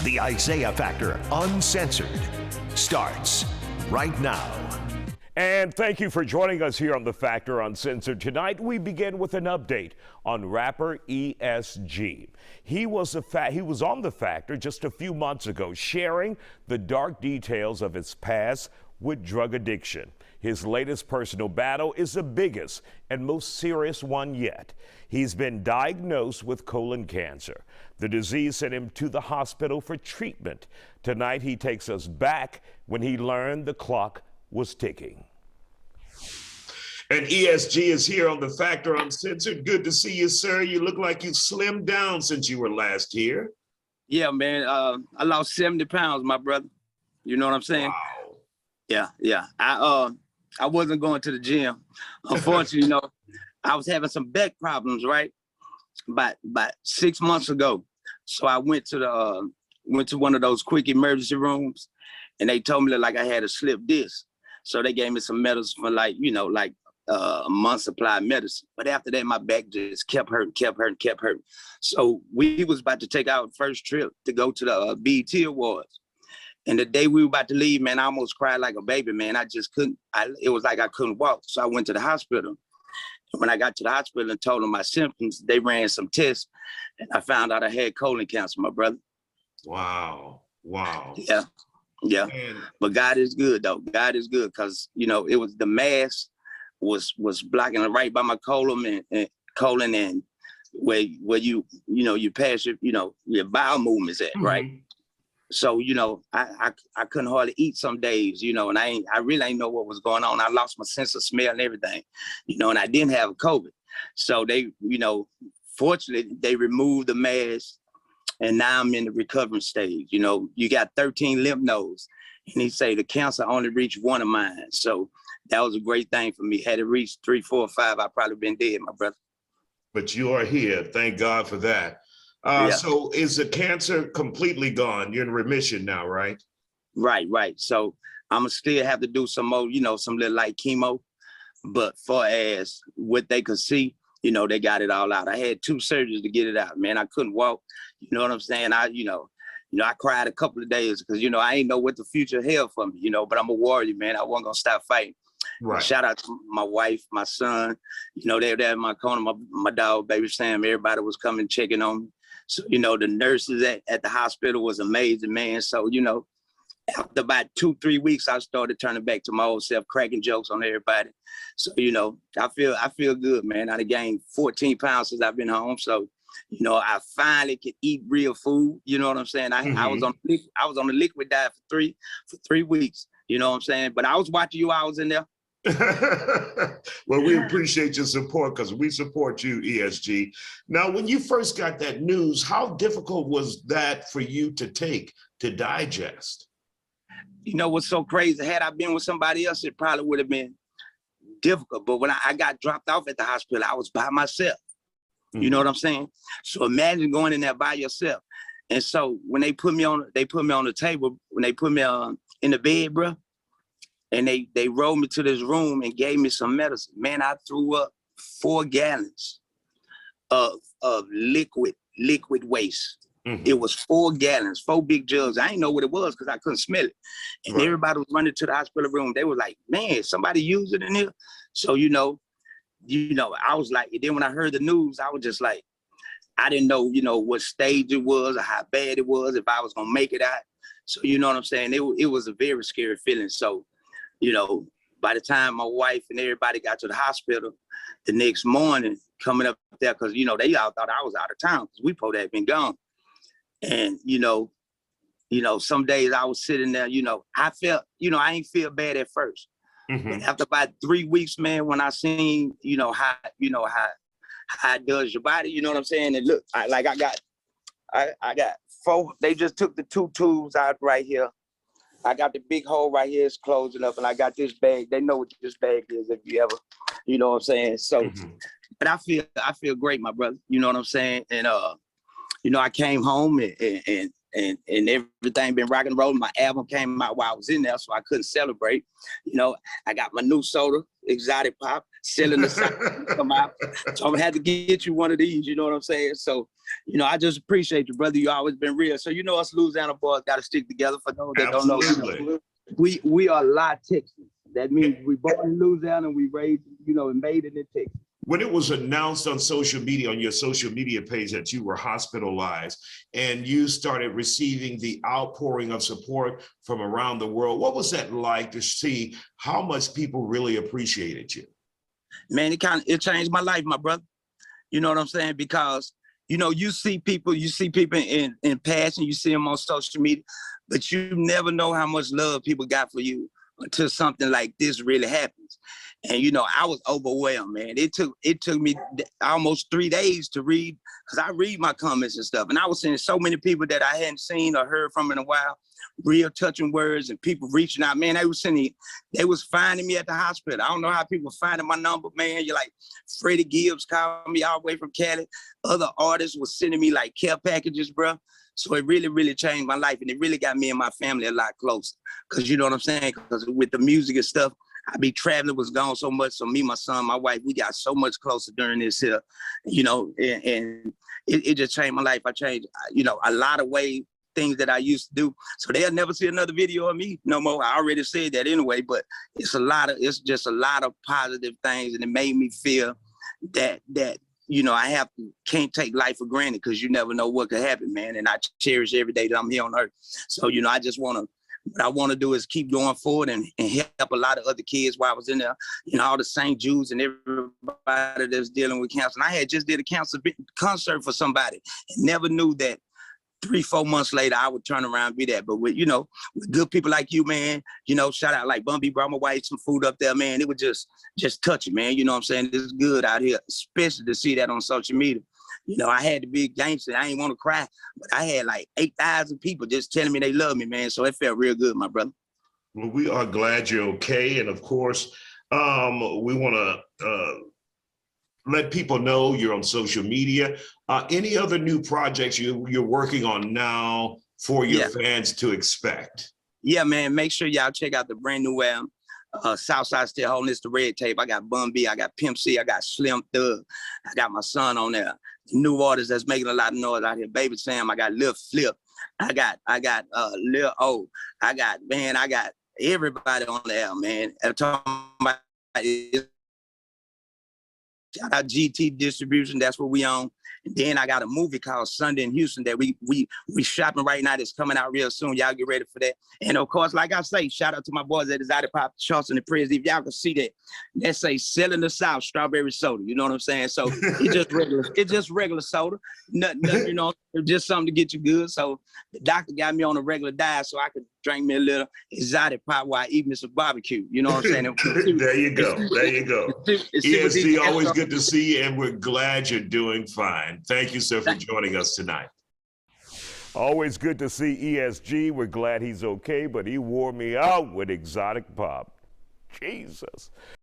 The Isaiah Factor Uncensored starts right now. And thank you for joining us here on The Factor Uncensored. Tonight, we begin with an update on rapper E.S.G. He was on The Factor just a few months ago, sharing the dark details of his past with drug addiction. His latest personal battle is the biggest and most serious one yet. He's been diagnosed with colon cancer. The disease sent him to the hospital for treatment. Tonight, he takes us back when he learned the clock was ticking. And E.S.G. is here on The Factor Uncensored. Good to see you, sir. You look like you slimmed down since you were last here. Yeah, man. I lost 70 pounds, my brother. You know what I'm saying? Wow. Yeah. I wasn't going to the gym. Unfortunately, I was having some back problems, right? About 6 months ago. So I went to one of those quick emergency rooms, and they told me that I had a slip disc. So they gave me some medicine for a month's supply of medicine. But after that, my back just kept hurting. So we was about to take our first trip to go to the BET Awards. And the day we were about to leave, man, I almost cried like a baby, man. I just couldn't, it was like I couldn't walk. So I went to the hospital. When I got to the hospital and told them my symptoms, they ran some tests, and I found out I had colon cancer, my brother. Wow. Yeah. Man. But God is good, though. God is good, because, it was the mass was blocking it right by my colon and where you pass your bowel movements at, right? So, I couldn't hardly eat some days, and I really ain't know what was going on. I lost my sense of smell and everything, and I didn't have COVID. So they, fortunately, they removed the mask, and now I'm in the recovery stage. You got 13 lymph nodes, and he say the cancer only reached one of mine. So that was a great thing for me. Had it reached 3, 4, 5, I'd probably been dead, my brother. But you are here. Thank God for that. Yeah. So is the cancer completely gone? You're in remission now, right? Right. So I'm gonna still have to do some more, some little light chemo. But far as what they could see, they got it all out. I had 2 surgeries to get it out, man. I couldn't walk. You know what I'm saying? I cried a couple of days because, I ain't know what the future held for me, but I'm a warrior, man. I wasn't gonna stop fighting. Right. Shout out to my wife, my son, they were there in my corner, my dog, baby Sam, everybody was coming checking on me. So, the nurses at the hospital was amazing, man. So, after about 2-3 weeks, I started turning back to my old self, cracking jokes on everybody. So, I feel good, man. I done gained 14 pounds since I've been home. So, I finally could eat real food. You know what I'm saying? I was on the liquid diet for three weeks. You know what I'm saying? But I was watching you. I was in there. Well, we appreciate your support because we support you, E.S.G. Now, when you first got that news, how difficult was that for you to digest? What's so crazy? Had I been with somebody else, it probably would have been difficult. But when I got dropped off at the hospital, I was by myself. You know what I'm saying? So imagine going in there by yourself. And so when they put me on the table, when they put me in the bed, bro, and they rolled me to this room and gave me some medicine. Man, I threw up 4 gallons of liquid waste. It was 4 gallons, 4 big jugs. I didn't know what it was because I couldn't smell it. And everybody was running to the hospital room. They were like, man, somebody used it in here. So, I was like, then when I heard the news, I was just like, I didn't know, what stage it was or how bad it was, if I was gonna make it out. So, you know what I'm saying? It was a very scary feeling. So, by the time my wife and everybody got to the hospital the next morning, coming up there, because, they all thought I was out of town because we probably had been gone. And, some days I was sitting there, I felt, I ain't feel bad at first. But after about 3 weeks, man, when I seen, how it does your body, you know what I'm saying? And look, I got 4, they just took the 2 tubes out right here. I got the big hole right here, it's closing up, and I got this bag. They know what this bag is if you ever, you know what I'm saying? So, but I feel great, my brother, you know what I'm saying? And, I came home and and everything been rocking and rolling. My album came out while I was in there, so I couldn't celebrate. You know, I got my new soda, Exotic Pop, selling the South come out. So I'm gonna have to get you one of these, you know what I'm saying? So, you know, I just appreciate you, brother. You always been real. So, you know, us Louisiana boys gotta stick together. For those that don't know, we are live Texans. That means we born in Louisiana and we raised, you know, and made it in Texas. When it was announced on social media, on your social media page, that you were hospitalized and you started receiving the outpouring of support from around the world, what was that like to see how much people really appreciated you? Man, it changed my life, my brother. You know what I'm saying? Because, you know, you see people in passion, you see them on social media, but you never know how much love people got for you until something like this really happens. And, you know, I was overwhelmed, man. It took me almost 3 days to read, because I read my comments and stuff. And I was seeing so many people that I hadn't seen or heard from in a while, real touching words, and people reaching out. Man, they was finding me at the hospital. I don't know how people finding my number, man. You're like, Freddie Gibbs called me all the way from Cali. Other artists was sending me like care packages, bro. So it really, really changed my life. And it really got me and my family a lot closer. Because you know what I'm saying? Because with the music and stuff, I be traveling, was gone so much. So me, my son, my wife, we got so much closer during this here, you know, and it just changed my life. I changed, you know, a lot of ways, things that I used to do. So they'll never see another video of me no more. I already said that anyway, but it's just a lot of positive things. And it made me feel that, you know, can't take life for granted, because you never know what could happen, man. And I cherish every day that I'm here on earth. So, you know, what I want to do is keep going forward and help a lot of other kids while I was in there, you know, all the St. Jude's and everybody that's dealing with cancer. And I had just did a cancer concert for somebody and never knew that 3-4 months later, I would turn around and be that. But with, you know, with good people like you, man, you know, shout out, like Bumby brought my wife some food up there, man. It was just touching, man. You know what I'm saying? It's good out here, especially to see that on social media. You know, I had to be a gangster. I ain't want to cry, but I had like 8,000 people just telling me they love me, man. So it felt real good, my brother. Well, we are glad you're okay. And of course, we want to let people know you're on social media. Any other new projects you're working on now for your fans to expect? Yeah, man. Make sure y'all check out the brand new album. Southside Still Holding This, the Red Tape. I got Bun B, I got Pimp C, I got Slim Thug, I got my son on there. New artists that's making a lot of noise out here. Baby Sam, I got Lil Flip, I got Lil O, I got everybody on the album, man. I'm talking about, shout out GT Distribution, that's what we own. And then I got a movie called Sunday in Houston that we shopping right now, that's coming out real soon. Y'all get ready for that. And of course, like I say, shout out to my boys at Exotic Pop, Charleston and Prez. If y'all can see that, let's say Selling the South strawberry soda. You know what I'm saying? So it's just regular soda. Nothing, you know, just something to get you good. So the doctor got me on a regular diet so I could drink me a little Exotic Pop while eating me some barbecue. You know what I'm saying? There you go. There you go. E.S.G, always good to see you, and we're glad you're doing fine. Thank you, sir, for joining us tonight. Always good to see E.S.G. We're glad he's okay, but he wore me out with Exotic Pop. Jesus.